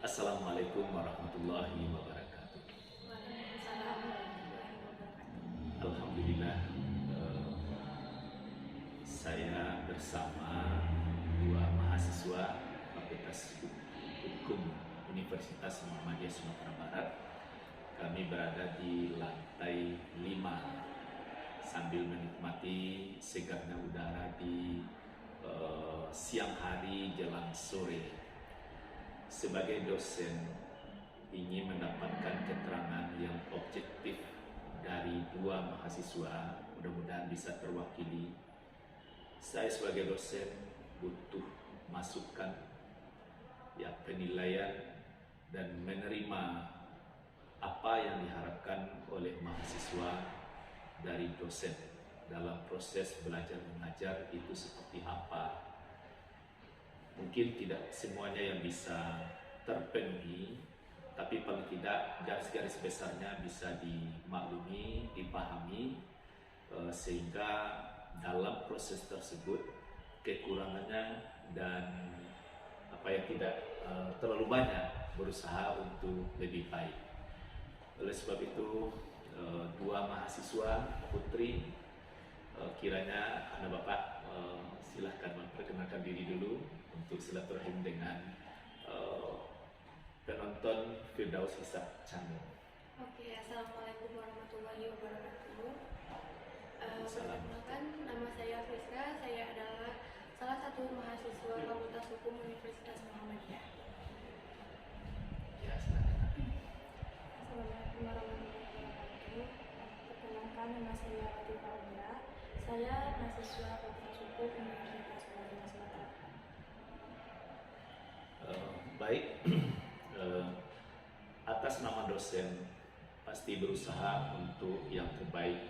Assalamualaikum warahmatullahi wabarakatuh. Waalaikumsalam warahmatullahi wabarakatuh. Alhamdulillah, eh, saya bersama dua mahasiswa Fakultas Hukum Universitas Muhammadiyah Sumatera Barat. Kami berada di lantai 5 sambil menikmati segarnya udara di siang hari jelang sore. Sebagai dosen ingin mendapatkan keterangan yang objektif dari dua mahasiswa, mudah-mudahan bisa terwakili. Saya sebagai dosen butuh masukan, ya, penilaian dan menerima apa yang diharapkan oleh mahasiswa dari dosen dalam proses belajar mengajar itu seperti apa. Mungkin tidak semuanya yang bisa terpenuhi, tapi paling tidak garis-garis besarnya bisa dimaklumi, dipahami, sehingga dalam proses tersebut kekurangannya dan apa yang tidak terlalu banyak berusaha untuk lebih baik. Oleh sebab itu, dua mahasiswa putri, kiranya anak bapak silahkan memperkenalkan diri dulu untuk silaturahim dengan penonton Firdaus Hisab Channel. Oke, assalamualaikum warahmatullahi wabarakatuh. Assalamualaikum. Perkenalkan, nama saya Friska. Saya adalah salah satu mahasiswa Fakultas Hukum Universitas Muhammadiyah. Ya, silakan. Assalamualaikum warahmatullahi wabarakatuh. Perkenalkan, nama saya Latifah Umra. Saya mahasiswa Fakultas Hukum Universitas Muhammadiyah Sumatera. Baik, atas nama dosen pasti berusaha untuk yang terbaik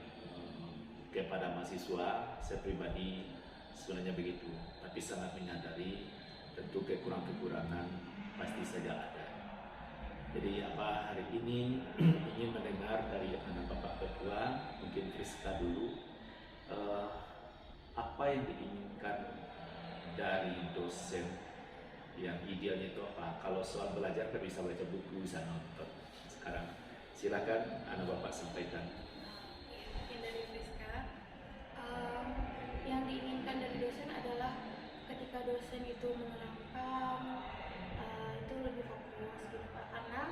kepada mahasiswa. Saya pribadi sebenarnya begitu, tapi sangat menyadari tentu kekurangan-kekurangan pasti saja ada. Jadi hari ini ingin mendengar dari anak bapak berdua, mungkin Friska dulu, apa yang diinginkan dari dosen, yang idealnya itu apa? Kalau soal belajar kan bisa baca buku, bisa nonton. Sekarang silakan anak bapak sampaikan. Mungkin dari Friska, yang diinginkan dari dosen adalah ketika dosen itu menerangkan itu lebih fokus gitu Pak, karena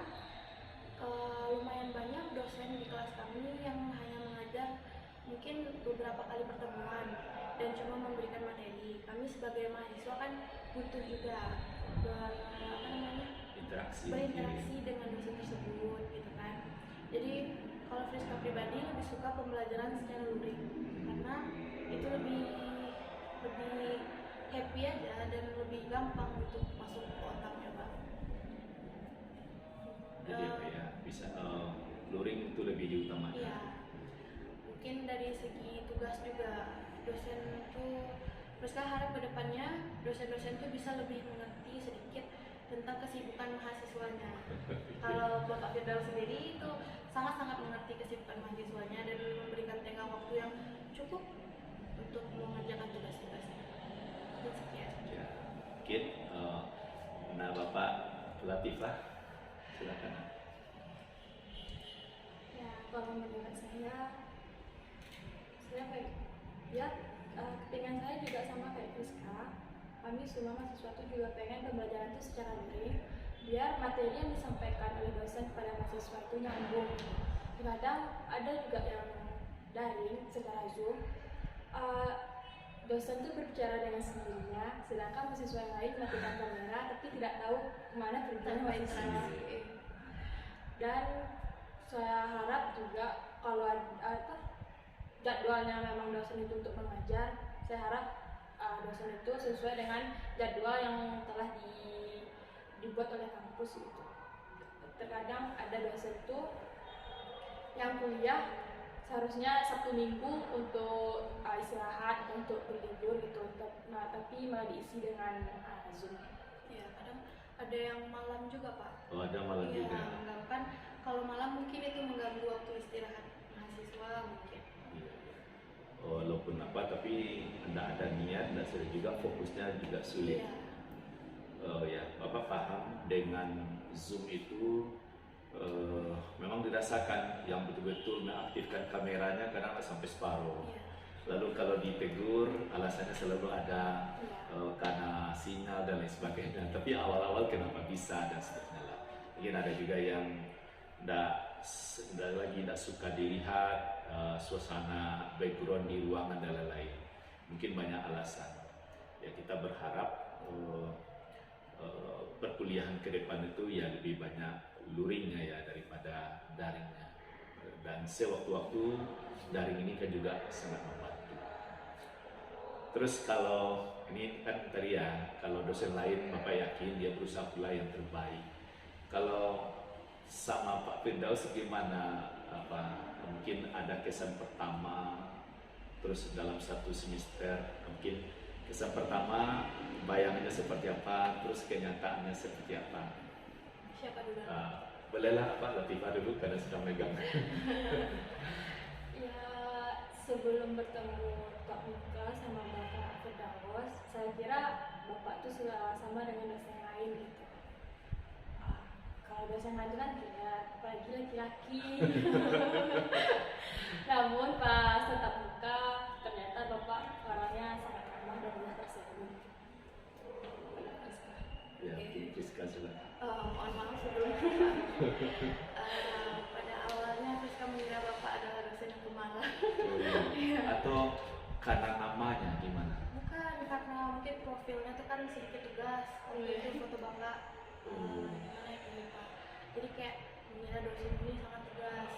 lumayan banyak dosen di kelas kami yang hanya mengajar mungkin beberapa kali pertemuan dan cuma memberikan materi. Kami sebagai mahasiswa kan butuh juga berinteraksi dengan dosen tersebut gitu kan. Jadi kalau Friska pribadi lebih suka pembelajaran secara luring karena itu lebih happy aja dan lebih gampang untuk masuk ke otaknya Pak. Jadi apa ya, bisa luring itu lebih diutamakan. Iya. Mungkin dari segi tugas juga dosen tuh Friska harap kedepannya dosen-dosen tuh bisa lebih mengerti sedikit tentang kesibukan mahasiswanya. Kalau Bapak Firdaus sendiri itu sangat-sangat mengerti kesibukan mahasiswanya dan memberikan tenggang waktu yang cukup untuk mengerjakan tugas-tugasnya. Sekian. Ya, mungkin nah Bapak Latifah, silakan. Ya, kalau menurut saya kayak ya kepingan saya juga sama kayak Friska. Kami semua mahasiswa itu juga pengen pembelajaran itu secara luring, biar materi yang disampaikan oleh dosen kepada mahasiswa itu nyambung. Kadang ada juga yang daring secara Zoom, dosen itu berbicara dengan sendirinya, sedangkan mahasiswa yang lain matikan kamera tapi tidak tahu kemana beritanya mahasiswa. Dan saya harap juga kalau jadwalnya memang dosen itu untuk mengajar, saya harap dosen itu sesuai dengan jadwal yang telah dibuat oleh kampus gitu. Terkadang ada dosen itu yang kuliah seharusnya Sabtu Minggu untuk istirahat atau untuk berlibur gitu, nah tapi malah diisi dengan Zoom. Ya, kadang ada yang malam juga Pak. Oh, ada malam ya, juga. Kan kalau malam mungkin itu mengganggu waktu istirahat mahasiswa mungkin. Walaupun tapi tidak ada niat dan sudah juga fokusnya juga sulit. Iya. Ya, Bapak paham dengan Zoom itu memang dirasakan yang betul-betul mengaktifkan kameranya kadang sampai separuh. Iya. Lalu kalau ditegur alasannya selalu ada Iya. karena sinyal dan lain sebagainya. Tapi awal-awal kenapa bisa dan seterusnya lah. Mungkin ada juga yang tidak suka dilihat suasana background di ruangan dan lain-lain. Mungkin banyak alasan. Ya kita berharap perkuliahan ke depan itu ya lebih banyak luringnya ya daripada daringnya. Dan sewaktu-waktu daring ini kan juga sangat membantu. Terus kalau ini kan tadi ya, kalau dosen lain Bapak yakin dia berusaha pula yang terbaik. Kalau sama Pak Firdaus gimana? Mungkin ada kesan pertama, terus dalam satu semester mungkin kesan pertama bayangannya seperti apa, terus kenyataannya seperti apa? Siapa dulu? Bolehlah Latifah dulu karena sedang megang. Ya, sebelum bertemu Kak Mika sama Bapak Firdaus, saya kira Bapak tuh sudah sama dengan dosen lain gitu. Kalau dosen lain itu kan kayak apalagi laki-laki. Namun pas tetap muka, ternyata Bapak orangnya sangat ramah dan mudah tersebut. Ya, mungkin Priska silakan. Mohon maaf sebelumnya. Pada awalnya Priska mengira Bapak adalah dosen yang pemalas. Iya. Atau karena namanya gimana? Bukan, karena mungkin profilnya tuh kan sedikit tugas. Waktu itu foto Bapak. Gimana ya ini Pak? Jadi kayak mengira dosen ini sangat tugas.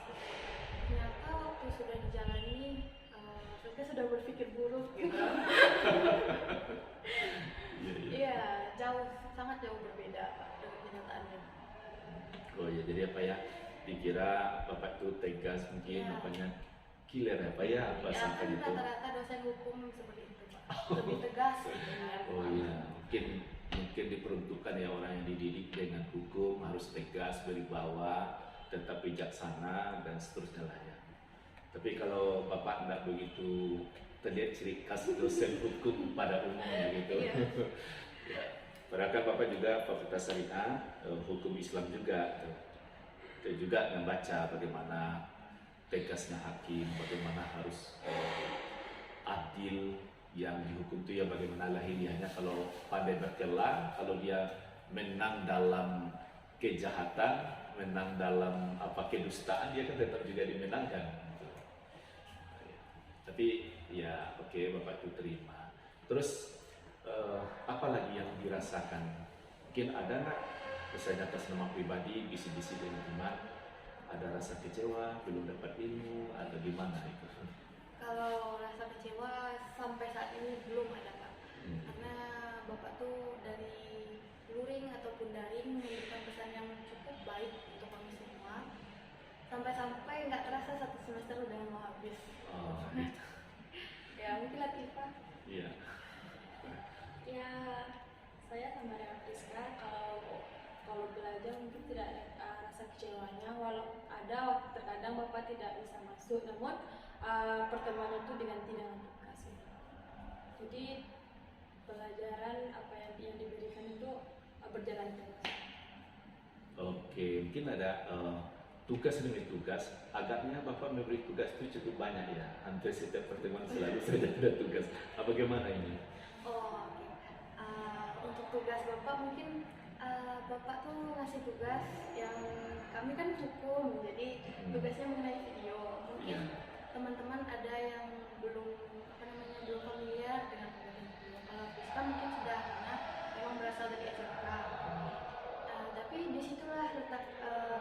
Ternyata waktu sudah dijalani, Priska sudah berpikir buruk gitu. Iya, sangat jauh berbeda Pak dengan kenyataannya. Oh ya, jadi apa ya? Dikira Bapak itu tegas mungkin, Iya. apanya killer apa ya? Apa Ya sampai kan gitu? rata-rata dosen hukum seperti itu Pak, lebih tegas gitu ya. Oh iya, mungkin diperuntukkan ya orang yang dididik dengan hukum harus tegas, berwibawa, tetap bijaksana dan seterusnya lah ya. Tapi kalau Bapak tidak begitu terlihat ciri khas dosen hukum pada umumnya gitu. Iya. Ya. Padahal kan Bapak juga Fakultas Syariah, hukum Islam juga. Kita juga membaca bagaimana tegasnya hakim, bagaimana harus adil yang dihukum itu ya bagaimana lahiriahnya kalau pandai berkela, kalau dia menang dalam kejahatan, menang dalam kedustaan dia kan tetap juga dimenangkan. Tapi ya oke, Bapak itu terima. Terus apa lagi yang dirasakan? Mungkin ada nggak misalnya atas nama pribadi, bisi-bisi dengan teman, ada rasa kecewa, belum dapat ilmu, atau gimana itu? Kalau rasa kecewa sampai saat ini belum ada Pak, karena Bapak tuh dari luring ataupun daring memberikan pesan yang cukup baik untuk kami semua. Sampai-sampai nggak terasa satu semester udah mau habis. Oh, gitu. Ya mungkin Latifah. Iya. Ya, saya sama dengan Priska, kalau belajar mungkin tidak ada rasa kecewanya, walau ada terkadang Bapak tidak bisa masuk, namun pertemuannya itu dengan tindakan tugas. Jadi pelajaran apa yang diberikan itu berjalan terus. Oke, mungkin ada tugas demi tugas. Agaknya Bapak memberi tugas itu cukup banyak ya. Hampir setiap pertemuan selalu saja ada tugas. Apa bagaimana ini? Oh, oke. Untuk tugas Bapak mungkin Bapak tuh ngasih tugas yang kami kan hukum, jadi tugasnya mengenai video. Mungkin teman-teman ada yang belum belum familiar dengan pembagian video. Kalau Priska mungkin sudah karena memang berasal dari SMK. Tapi disitulah letak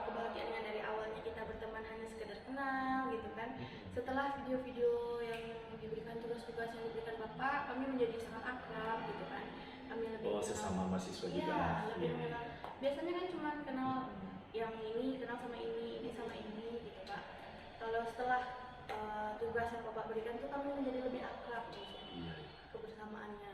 kebahagiaannya dari awalnya kita berteman hanya sekedar kenal gitu kan. Setelah video-video yang diberikan tugas-tugas yang diberikan Bapak, kami menjadi sangat akrab gitu kan. Kami lebih kenal. Sesama mahasiswa juga. Iya, lebih mengenal. Biasanya kan cuma kenal yang ini, kenal sama ini sama ini gitu Pak. Kalau setelah tugas yang Bapak berikan tuh kami menjadi lebih akrab gitu. Iya. Kebersamaannya.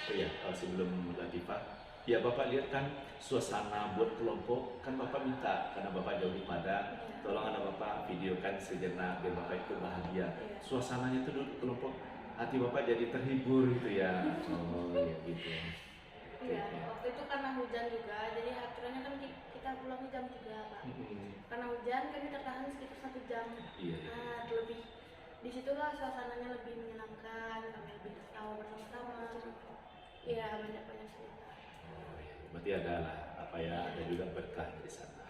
Oh iya, sebelum Latifah, ya Bapak lihat kan suasana buat kelompok, kan Bapak minta karena Bapak jauh di Padang, tolong ada Bapak videokan sejenak biar Bapak itu bahagia. Suasananya itu dulu kelompok, hati Bapak jadi terhibur gitu ya. Oh iya gitu. Iya, waktu itu karena hujan juga, jadi Friska pulangnya jam 3 Pak. Mm-mm. Karena hujan kami tertahan sekitar 1 jam. Iya, iya. Nah, lebih disitulah suasananya lebih menyenangkan, kami lebih tertawa bersama-sama. Iya, banyak-banyak cerita. Oh, iya. Berarti ada lah, apa ya, ada juga berkah di sana.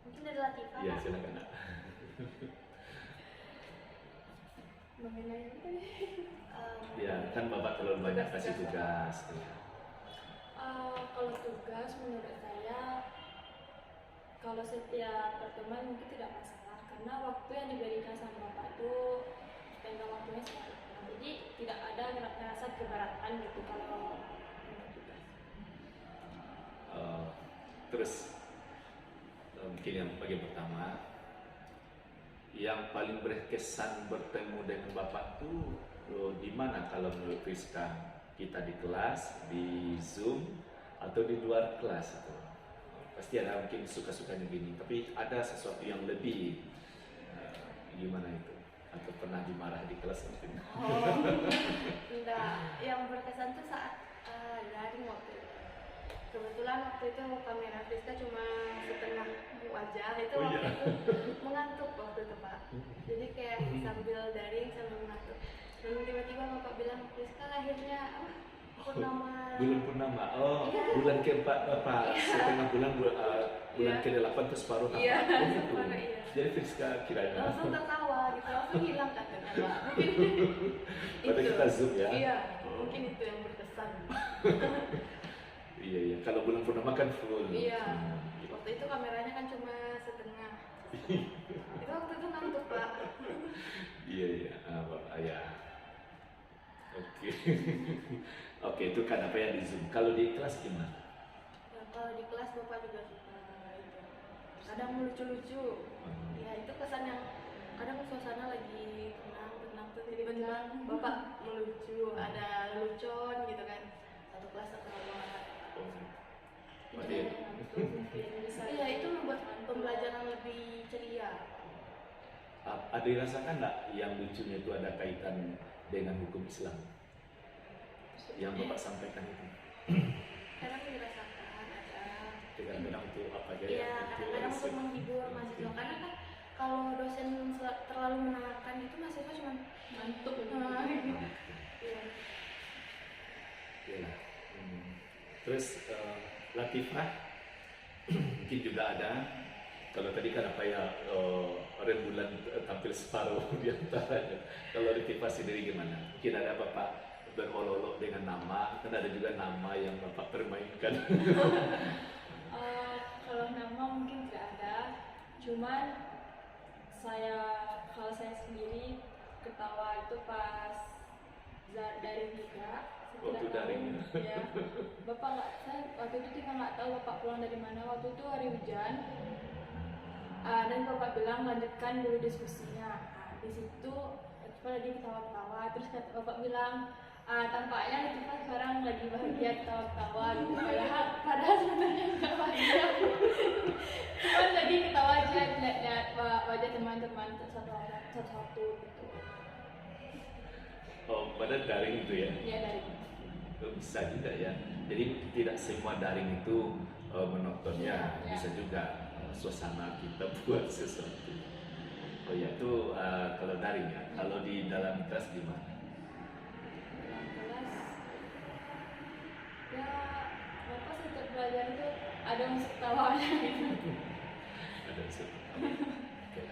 Mungkin dari Latifah. Iya, Pak. silakan Nak. Mengenai apa nih? Ya, kan Bapak terlalu banyak kasih tugas. Kalau tugas menurut saya, kalau setiap pertemuan mungkin tidak masalah karena waktu yang diberikan sama Bapak itu tenggang waktunya sangat lama. Jadi tidak ada rasa keberatan gitu kalau untuk tugas. Terus mungkin yang bagian pertama, yang paling berkesan bertemu dengan Bapak tuh di mana kalau menurut Friska? Kita di kelas, di Zoom, atau di luar kelas itu? Pasti ada mungkin suka-sukanya gini, tapi ada sesuatu yang lebih gimana itu? Atau pernah dimarah di kelas mungkin? Oh, enggak. Yang berkesan tuh saat daring waktu itu. Kebetulan waktu itu kamera Friska cuma setengah wajah, itu Oh, waktu iya. itu mengantuk waktu itu Pak. Jadi kayak sambil daring sambil mengantuk. Dan tiba-tiba Bapak bilang, Friska lahirnya purnama. Bulan purnama, Iya. bulan keempat apa? Iya. Setengah bulan bulan Iya. ke-8 terus separuh apa? Iya, Oh, gitu. separuh, iya. Jadi Friska kiranya. Langsung tertawa gitu, langsung hilang katanya Pak. Mungkin Pada itu. kita Zoom ya? Iya, mungkin itu yang berkesan. Iya, iya. Kalau bulan purnama kan full. Iya. Gitu. Waktu itu kameranya kan cuma setengah. Itu waktu itu ngantuk Pak. Iya, iya. Bapak, ya. Oke. Oke, itu kan apa yang di Zoom. Kalau di kelas gimana? Ya, kalau di kelas Bapak juga suka itu. Kadang lucu-lucu. Ya itu kesan yang kadang suasana lagi tenang tuh tiba-tiba Bapak melucu, ada lelucon gitu kan. Satu kelas tertawa. Oh. Itu Berarti yang ngantuk mungkin bisa. Iya, itu membuat pembelajaran lebih ceria. ada dirasakan nggak yang lucunya itu ada kaitan dengan hukum Islam yang Bapak sampaikan itu? Kadang dirasakan ada. Kadang-kadang itu apa aja Iya, yang kadang-kadang untuk menghibur mahasiswa karena kan kalau dosen terlalu menenangkan itu mahasiswa cuma Ngantuk. Iya. Iya. Terus Latifah mungkin juga ada. Kalau tadi kan apa ya rembulan tampil separuh di antaranya. Kalau Latifah sendiri gimana? Mungkin ada Bapak berolok-olok dengan nama, kan ada juga nama yang Bapak permainkan. Kalau nama mungkin tidak ada, cuman kalau saya sendiri ketawa itu pas daring juga. Saya Waktu tidak daring, tahu, ya. Bapak nggak, saya waktu itu juga nggak tahu Bapak pulang dari mana. Waktu itu hari hujan, dan Bapak bilang lanjutkan dulu diskusinya. Di situ Latifah lagi ketawa-ketawa, terus Bapak bilang tampaknya Latifah sekarang lagi bahagia ketawa-ketawa gitu. Padahal sebenarnya nggak bahagia. Cuman lagi ketawa aja lihat wajah teman-teman satu-satu gitu. Oh, pada daring itu ya? Ya dari Bisa juga ya. Jadi tidak semua daring itu menontonnya, Ya. bisa juga suasana kita buat sesuatu. Oh ya, itu kalau daring ya. Kalau di dalam kelas gimana? dalam kelas ya Bapak setiap belajar itu ada musik tawanya gitu. Ada sesuatu. Oke.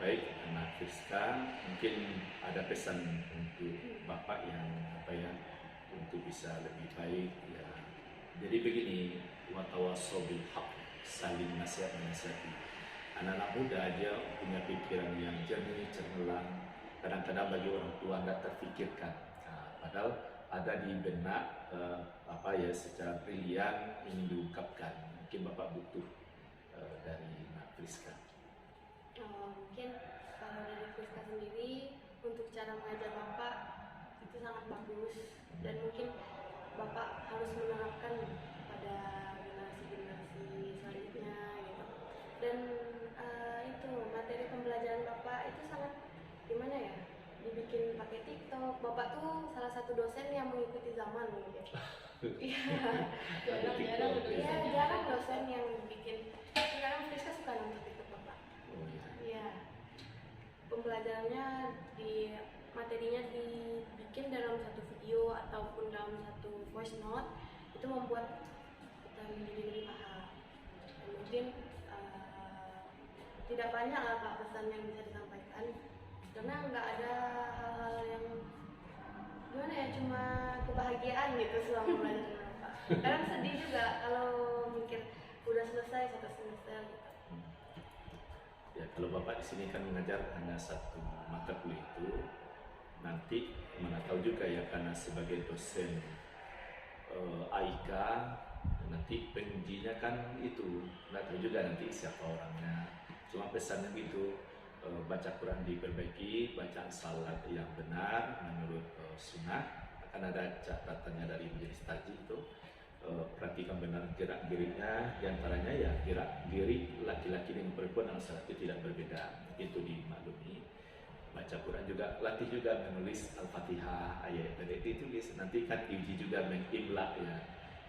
Baik, anak Friska, mungkin ada pesan untuk Bapak yang apa ya, untuk bisa lebih baik ya. Jadi begini, watawasau bil haq, saling nasihat menasihati. Anak-anak muda aja punya pikiran yang jernih, cemerlang. Kadang-kadang bagi orang tua nggak terfikirkan. Padahal ada di benak apa ya, secara brilian ingin diungkapkan. Mungkin Bapak butuh dari Nak Friska. Mungkin kalau dari Friska sendiri untuk cara mengajar Bapak itu sangat bagus dan mungkin Bapak harus menerapkan pada generasi-generasi selanjutnya gitu. Dan itu materi pembelajaran Bapak itu sangat gimana ya, dibikin pakai TikTok. Bapak tuh salah satu dosen yang mengikuti zaman mungkin. Iya. Jarang-jarang TikTok, Iya, dosen. jarang dosen yang bikin. Sekarang Friska suka nonton TikTok Bapak. Oh iya. Iya. Pembelajarannya di materinya dibikin dalam satu video ataupun dalam satu voice note, itu membuat kita menjadi lebih paham. Dan mungkin tidak banyak lah Pak pesan yang bisa disampaikan, karena nggak ada hal-hal yang gimana ya, cuma kebahagiaan gitu selama belajar dengan Bapak. Kadang sedih juga kalau mikir udah selesai satu semester gitu. Ya, kalau Bapak di sini kan mengajar hanya satu mata kuliah itu, nanti mana tahu juga ya, karena sebagai dosen AIK nanti pengujinya kan itu nggak tahu juga nanti siapa orangnya. Cuma pesannya gitu, baca Quran diperbaiki, bacaan salat yang benar menurut sunnah. Akan ada catatannya dari majelis tajwid itu. Perhatikan benar gerak geriknya, diantaranya ya gerak gerik laki-laki dengan perempuan dalam salat itu tidak berbeda, itu dimaklumi. Baca Quran juga, latih juga menulis Al-Fatihah, ayat pendek ditulis, nanti kan diuji juga mengimla ya,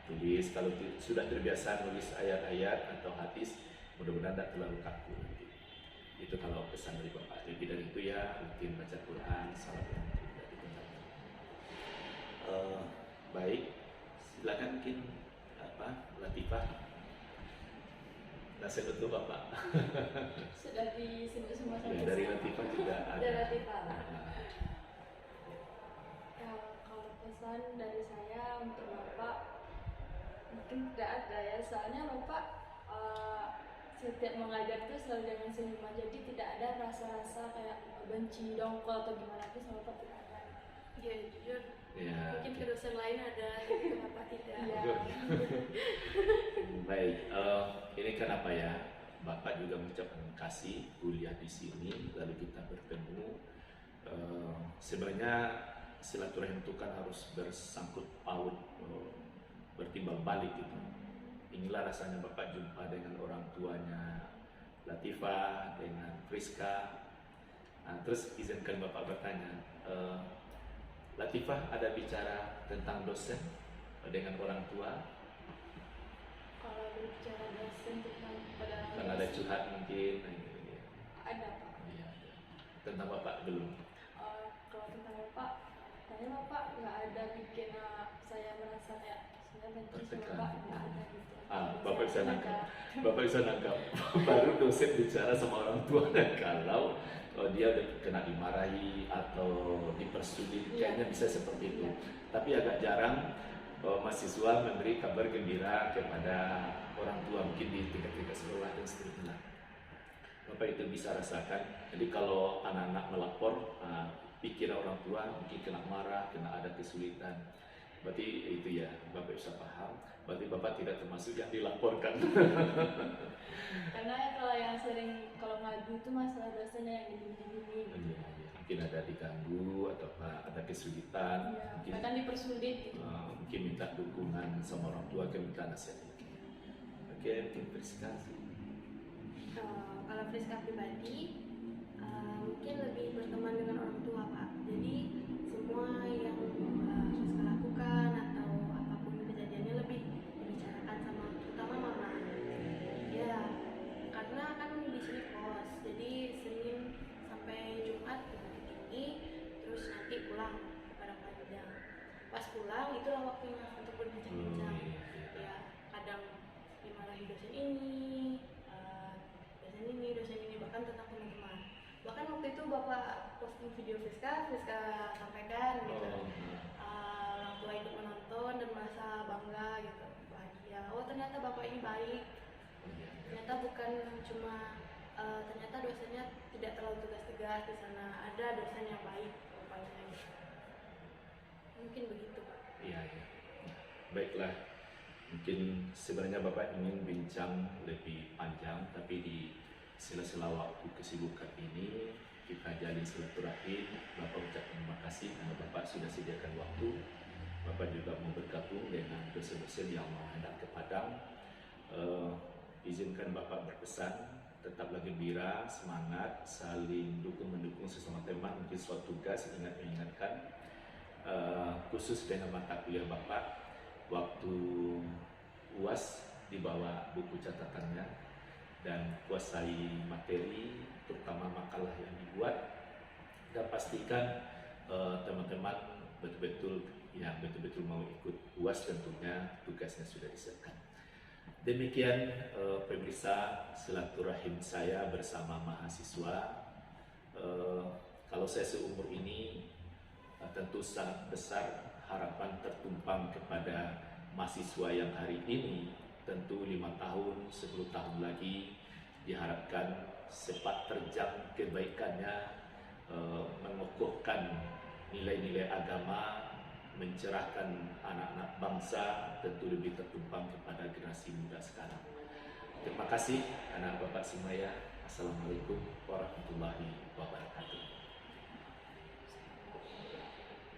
tulis. Kalau sudah terbiasa nulis ayat-ayat atau hadis, mudah-mudahan tidak terlalu kaku. Itu kalau pesan dari Bapak. Lebih dari itu ya rutin baca Quran, salat yang tidak ditinggalkan. Baik, silakan mungkin Latifah. Nasihat untuk Bapak. Sudah disebut semua Ya, sampai dari sekarang. Latifah juga ada. Dari Latifah. Ya, kalau pesan dari saya untuk Bapak mungkin tidak ada ya, soalnya Bapak setiap mengajar tuh selalu dengan senyuman, jadi tidak ada rasa-rasa kayak benci, dongkol atau gimana pun sama Bapak tidak ada. Ya jujur, Ya. mungkin ke dosen lain ada, tapi ke Bapak tidak. Iya. Baik, ini kenapa ya Bapak juga mengucapkan terima kasih kuliah di sini, lalu kita bertemu. Sebenarnya silaturahim itu kan harus bersangkut paut, bertimbal balik gitu. Inilah rasanya Bapak jumpa dengan orang tuanya Latifah, dengan Friska. Nah, terus izinkan Bapak bertanya, Latifah ada bicara tentang dosen dengan orang tua? Kalau berbicara dosen tentang pada Kan ada curhat mungkin, ya. ada Pak. Iya, iya. Tentang Bapak belum? Kalau tentang Bapak, kayaknya Bapak nggak ada bikin saya merasa kayak saya benci sama Tertekan. Bapak, nggak ada gitu. Bapak bisa Saya nangkap. ada. Bapak bisa nangkap. Baru dosen bicara sama orang tua, dan kalau dia udah kena dimarahi atau dipersulit, Iya. kayaknya bisa seperti itu. Iya. Tapi agak jarang mahasiswa memberi kabar gembira kepada orang tua, mungkin di tingkat-tingkat sekolah dan seterusnya. Bapak itu bisa rasakan. Jadi kalau anak-anak melapor, pikir orang tua mungkin kena marah, kena ada kesulitan. Berarti itu ya, Bapak bisa paham. Berarti Bapak tidak termasuk yang dilaporkan. Karena ya kalau yang sering kalau ngadu itu masalah dosennya yang dibimbing. Iya, iya. Mungkin ada diganggu atau ada kesulitan. Iya, Mungkin, bahkan dipersulit gitu. mungkin minta dukungan sama orang tua, ke minta nasihat. Oke, mungkin Friska. Kalau Friska pribadi, mungkin lebih berteman dengan orang tua Pak. Jadi semua yang Friska lakukan atau apapun kejadiannya lebih dibicarakan sama terutama mama. Ya, karena kan di sini kos, jadi Senin sampai Jumat di Bukit Tinggi, terus nanti pulang pada panjang. Pas pulang itulah waktunya untuk berbincang-bincang. Ya, kadang dimarahi dosen ini, dosen ini, bahkan tentang teman-teman. Bahkan waktu itu Bapak posting video Friska sampaikan gitu. Orang tua ikut menonton dan merasa bangga gitu, bahagia. Oh ternyata Bapak ini baik. Ternyata bukan cuma ternyata dosennya tidak terlalu tegas-tegas di sana. Ada dosen yang baik bapaknya gitu. Mungkin begitu Pak. Iya, iya. Baiklah. Mungkin sebenarnya Bapak ingin bincang lebih panjang, tapi di sela-sela waktu kesibukan ini kita jalin silaturahim. Bapak ucapkan terima kasih karena Bapak sudah sediakan waktu. Bapak juga mau bergabung dengan dosen-dosen yang mau hendak ke Padang. Izinkan Bapak berpesan, tetaplah gembira, semangat, saling dukung-mendukung sesama teman. Mungkin suatu tugas mengingatkan, khusus dengan mata kuliah Bapak, waktu UAS dibawa buku catatannya dan kuasai materi, terutama makalah yang dibuat, dan pastikan teman-teman betul-betul mau ikut UAS, tentunya tugasnya sudah disiapkan. Demikian pemirsa silaturahim saya bersama mahasiswa. Kalau saya seumur ini tentu sangat besar harapan tertumpang kepada mahasiswa yang hari ini. Tentu 5 tahun, 10 tahun lagi diharapkan sepak terjang kebaikannya, mengokohkan nilai-nilai agama, mencerahkan anak-anak bangsa, tentu lebih tertumpang kepada generasi muda sekarang. Terima kasih anak Bapak Simaya. Assalamualaikum warahmatullahi wabarakatuh.